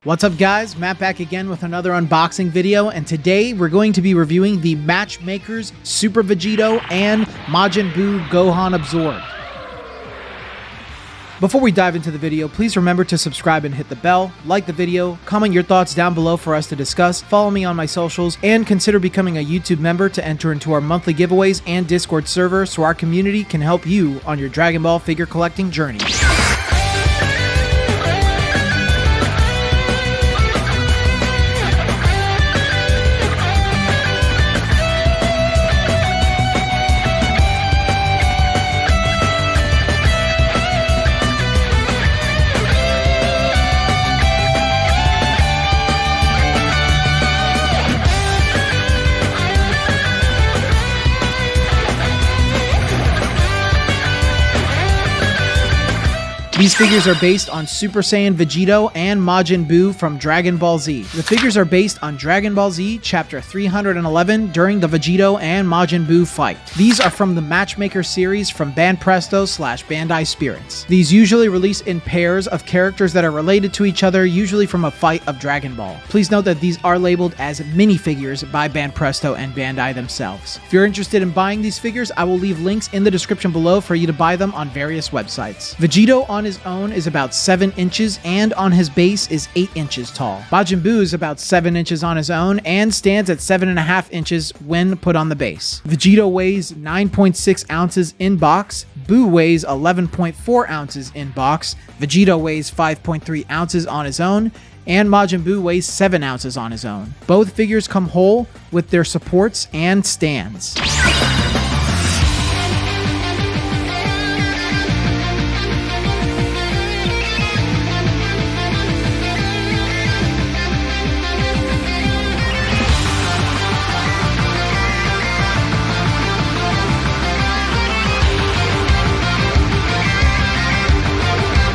What's up guys, Matt back again with another unboxing video, and today we're going to be reviewing the Matchmakers Super Vegito and Majin Buu Gohan Absorbed. Before we dive into the video, please remember to subscribe and hit the bell, like the video, comment your thoughts down below for us to discuss, follow me on my socials, and consider becoming a YouTube member to enter into our monthly giveaways and Discord server so our community can help you on your Dragon Ball figure collecting journey. These figures are based on Super Saiyan Vegito and Majin Buu from Dragon Ball Z. The figures are based on Dragon Ball Z Chapter 311 during the Vegito and Majin Buu fight. These are from the Matchmaker series from banpresto / Bandai Spirits. These usually release in pairs of characters that are related to each other, usually from a fight of Dragon Ball. Please note that these are labeled as minifigures by banpresto and Bandai themselves. If you're interested in buying these figures, I will leave links in the description below for you to buy them on various websites. Vegito on his own is about 7 inches and on his base is 8 inches tall. Majin Buu is about 7 inches on his own and stands at 7.5 inches when put on the base. Vegito weighs 9.6 ounces in box, Buu weighs 11.4 ounces in box, Vegito weighs 5.3 ounces on his own, and Majin Buu weighs 7 ounces on his own. Both figures come whole with their supports and stands.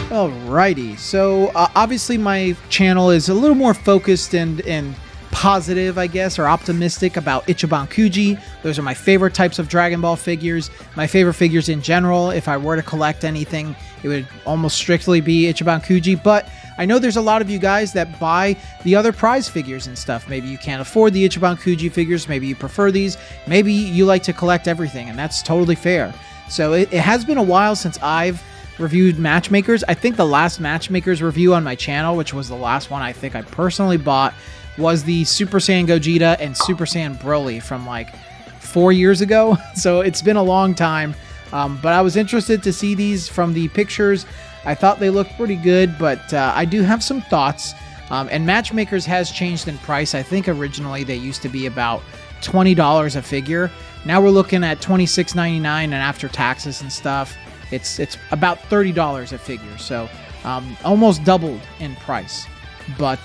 Alrighty, so obviously my channel is a little more focused and positive, I guess, or optimistic about Ichiban Kuji. Those are my favorite types of Dragon Ball figures, my favorite figures in general. If I were to collect anything, it would almost strictly be Ichiban Kuji, but I know there's a lot of you guys that buy the other prize figures and stuff. Maybe you can't afford the Ichiban Kuji figures, maybe you prefer these, maybe you like to collect everything, and that's totally fair. So it has been a while since I've reviewed Matchmakers. I think the last Matchmakers review on my channel, which was the last one I think I personally bought, was the Super Saiyan Gogeta and Super Saiyan Broly from like 4 years ago. So it's been a long time, but I was interested to see these from the pictures. I thought they looked pretty good, but I do have some thoughts. And Matchmakers has changed in price. I think originally they used to be about $20 a figure. Now we're looking at $26.99, and after taxes and stuff, it's about $30 a figure, so almost doubled in price. But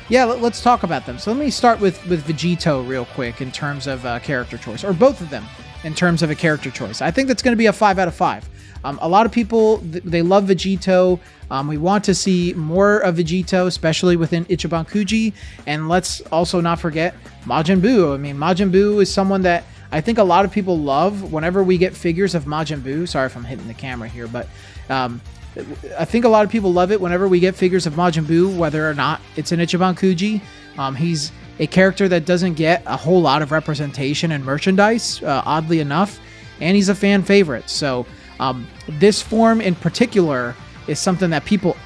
yeah, let's talk about them. So let me start with Vegito real quick in terms of character choice, or both of them in terms of a character choice. I think that's going to be a 5 out of 5. A lot of people, they love Vegito. We want to see more of Vegito, especially within Ichiban Kuji. And let's also not forget Majin Buu. I mean, Majin Buu is someone that I think a lot of people love whenever we get figures of Majin Buu. Sorry if I'm hitting the camera here, but I think a lot of people love it whenever we get figures of Majin Buu, whether or not it's an Ichiban Kuji. He's a character that doesn't get a whole lot of representation and merchandise, oddly enough, and he's a fan favorite. So this form in particular is something that people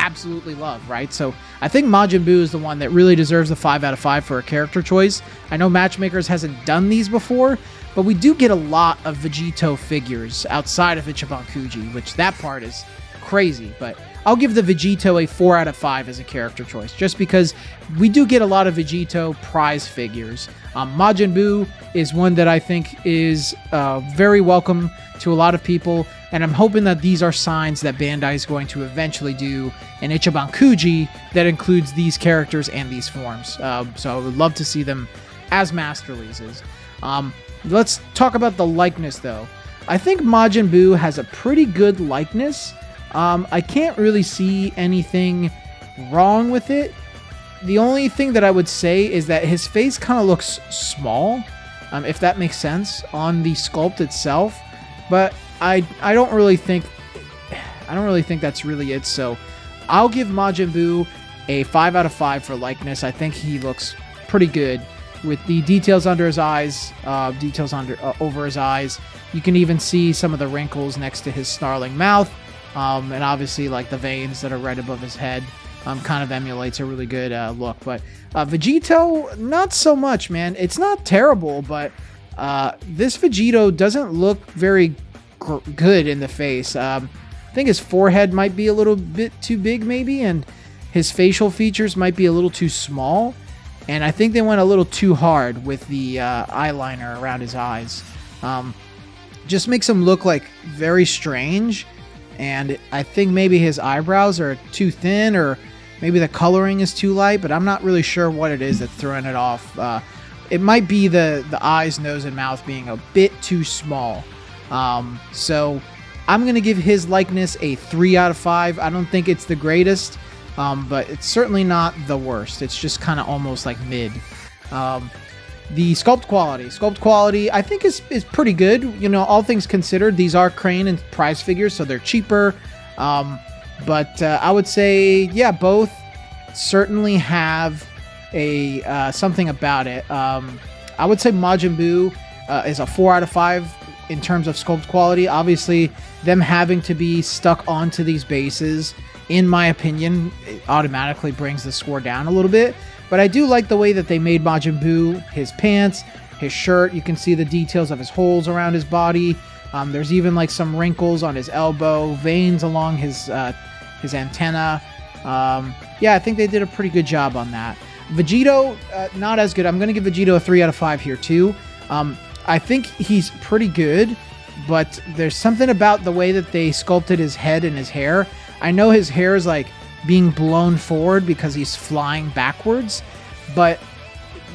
absolutely love, right? So I think Majin Buu is the one that really deserves a 5 out of 5 for a character choice. I know Matchmakers hasn't done these before, but we do get a lot of Vegito figures outside of Ichiban Kuji, which that part is crazy. But I'll give the Vegito a 4 out of 5 as a character choice, just because we do get a lot of Vegito prize figures. Majin Buu is one that I think is very welcome to a lot of people, and I'm hoping that these are signs that Bandai is going to eventually do an Ichiban Kuji that includes these characters and these forms. So I would love to see them as mass releases. Let's talk about the likeness, though. I think Majin Buu has a pretty good likeness. I can't really see anything wrong with it. The only thing that I would say is that his face kind of looks small, if that makes sense, on the sculpt itself. But I don't really think that's really it. So I'll give Majin Buu a 5 out of 5 for likeness. I think he looks pretty good with the details under his eyes, details over his eyes. You can even see some of the wrinkles next to his snarling mouth, and obviously like the veins that are right above his head. Kind of emulates a really good look. But Vegito, not so much, man. It's not terrible, but this Vegito doesn't look very good in the face. I think his forehead might be a little bit too big, maybe, and his facial features might be a little too small. And I think they went a little too hard with the eyeliner around his eyes. Just makes him look like very strange. And I think maybe his eyebrows are too thin, or maybe the coloring is too light, but I'm not really sure what it is that's throwing it off. It might be the eyes, nose, and mouth being a bit too small. So I'm going to give his likeness a 3 out of 5. I don't think it's the greatest, but it's certainly not the worst. It's just kind of almost like mid. The sculpt quality, I think is pretty good. You know, all things considered, these are Crane and prize figures, so they're cheaper. But I would say, yeah, both certainly have a something about it. I would say Majin Buu is a 4 out of 5 in terms of sculpt quality. Obviously, them having to be stuck onto these bases, in my opinion, it automatically brings the score down a little bit. But I do like the way that they made Majin Buu, his pants, his shirt. You can see the details of his holes around his body. There's even like some wrinkles on his elbow, veins along his antenna. Yeah, I think they did a pretty good job on that. Vegito, not as good. I'm going to give Vegito a 3 out of 5 here too. I think he's pretty good, but there's something about the way that they sculpted his head and his hair. I know his hair is like being blown forward because he's flying backwards, but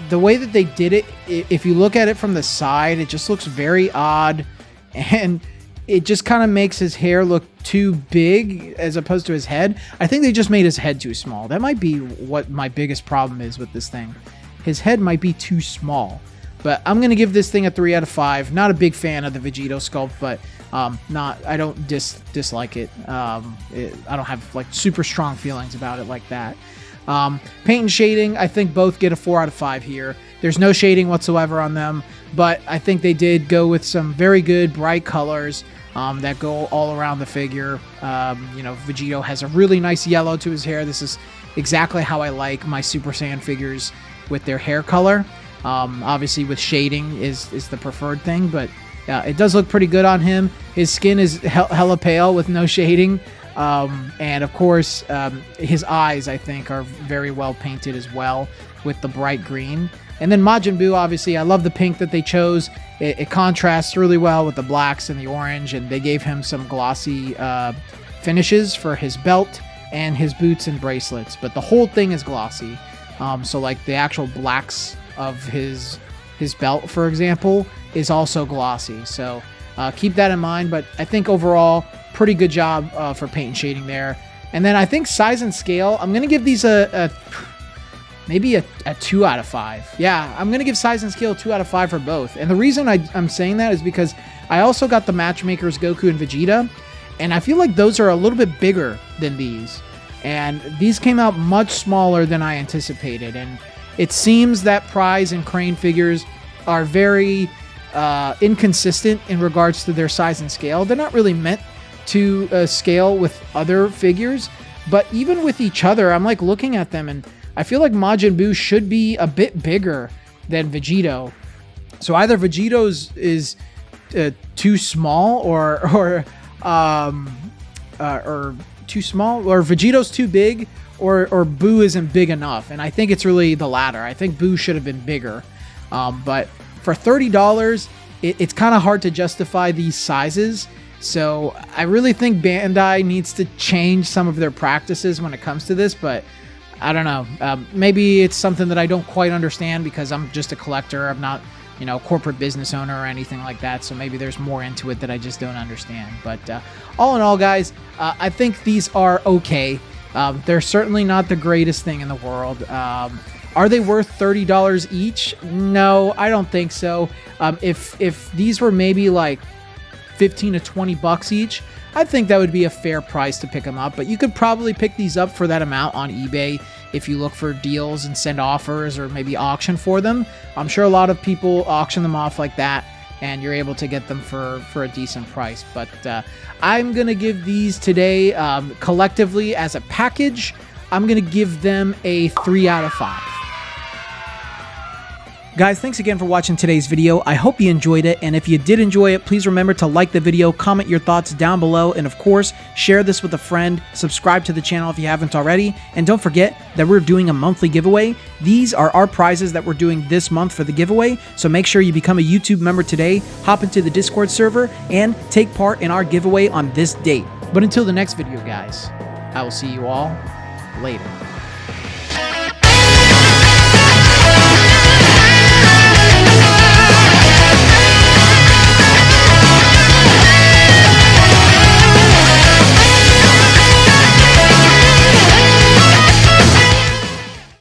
the way that they did it, if you look at it from the side, it just looks very odd, and it just kind of makes his hair look too big as opposed to his head. I think they just made his head too small. That might be what my biggest problem is with this thing. His head might be too small. But I'm going to give this thing a 3 out of 5. Not a big fan of the Vegito sculpt, but I don't dislike it. I don't have like super strong feelings about it like that. Paint and shading, I think both get a 4 out of 5 here. There's no shading whatsoever on them, but I think they did go with some very good bright colors that go all around the figure. Vegito has a really nice yellow to his hair. This is exactly how I like my Super Saiyan figures with their hair color. Obviously with shading is the preferred thing, but it does look pretty good on him. His skin is hella pale with no shading. And of course, his eyes, I think, are very well painted as well with the bright green. And then Majin Buu, obviously, I love the pink that they chose. It contrasts really well with the blacks and the orange, and they gave him some glossy finishes for his belt and his boots and bracelets. But the whole thing is glossy. So like the actual blacks of his belt, for example, is also glossy. So keep that in mind. But I think overall, pretty good job for paint and shading there. And then I think size and scale, I'm going to give these maybe a 2 out of 5. Yeah, I'm going to give size and scale a 2 out of 5 for both. And the reason I'm saying that is because I also got the Matchmakers Goku and Vegeta, and I feel like those are a little bit bigger than these. And these came out much smaller than I anticipated. And it seems that Prize and Crane figures are very inconsistent in regards to their size and scale. They're not really meant to scale with other figures, but even with each other, I'm like looking at them and I feel like Majin Buu should be a bit bigger than Vegito. So either Vegito's is too small or too small, or Vegito's too big, or Buu isn't big enough. And I think it's really the latter. I think Buu should have been bigger. But for $30, it's kind of hard to justify these sizes. So I really think Bandai needs to change some of their practices when it comes to this, but I don't know. Maybe it's something that I don't quite understand because I'm just a collector. I'm not, a corporate business owner or anything like that. So maybe there's more into it that I just don't understand. But all in all, guys, I think these are okay. They're certainly not the greatest thing in the world. Are they worth $30 each? No, I don't think so. If these were maybe like 15 to 20 bucks each, I think that would be a fair price to pick them up, but you could probably pick these up for that amount on eBay if you look for deals and send offers or maybe auction for them. I'm sure a lot of people auction them off like that, and you're able to get them for a decent price. But I'm going to give these today, collectively as a package, I'm going to give them a 3 out of 5. Guys, thanks again for watching today's video. I hope you enjoyed it, and if you did enjoy it, please remember to like the video, comment your thoughts down below, and of course, share this with a friend, subscribe to the channel if you haven't already, and don't forget that we're doing a monthly giveaway. These are our prizes that we're doing this month for the giveaway, so make sure you become a YouTube member today, hop into the Discord server, and take part in our giveaway on this date. But until the next video, guys, I will see you all later.